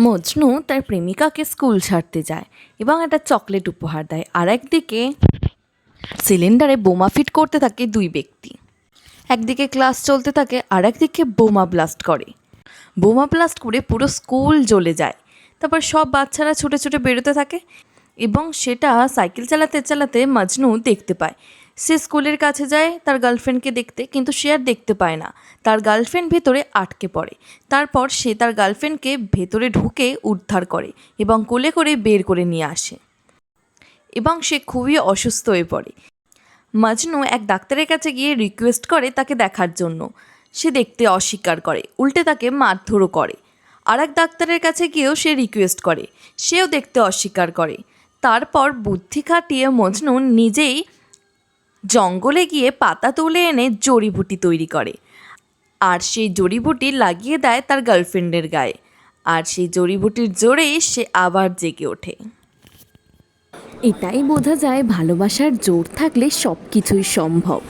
মজনু তার প্রেমিকাকে স্কুল ছাড়তে যায় এবং একটা চকলেট উপহার দেয়। আর একদিকে সিলিন্ডারে বোমা ফিট করতে থাকে দুই ব্যক্তি। একদিকে ক্লাস চলতে থাকে, আর একদিকে বোমা ব্লাস্ট করে। বোমা ব্লাস্ট করে পুরো স্কুল জ্বলে যায়। তারপর সব বাচ্চারা ছুটে ছুটে বেরোতে থাকে এবং সেটা সাইকেল চালাতে চালাতে মজনু দেখতে পায়। সে স্কুলের কাছে যায় তার গার্লফ্রেন্ডকে দেখতে, কিন্তু সে আর দেখতে পায় না। তার গার্লফ্রেন্ড ভেতরে আটকে পড়ে। তারপর সে তার গার্লফ্রেন্ডকে ভেতরে ঢুকে উদ্ধার করে এবং কোলে করে বের করে নিয়ে আসে এবং সে খুবই অসুস্থ হয়ে পড়ে। মজনু এক ডাক্তারের কাছে গিয়ে রিকোয়েস্ট করে তাকে দেখার জন্য। সে দেখতে অস্বীকার করে, উল্টে তাকে মারধরও করে। আর এক ডাক্তারের কাছে গিয়েও সে রিকোয়েস্ট করে, সেও দেখতে অস্বীকার করে। তারপর বুদ্ধি খাটিয়ে মজনু নিজেই জঙ্গলে গিয়ে পাতা তুলে এনে জড়িবুটি তৈরি করে, আর সেই জড়িবুটি লাগিয়ে দেয় তার গার্লফ্রেন্ডের গায়ে। আর সেই জড়িবুটির জোরেই সে আবার জেগে ওঠে। এটাই বোঝা যায় ভালোবাসার জোর থাকলে সব কিছুই সম্ভব।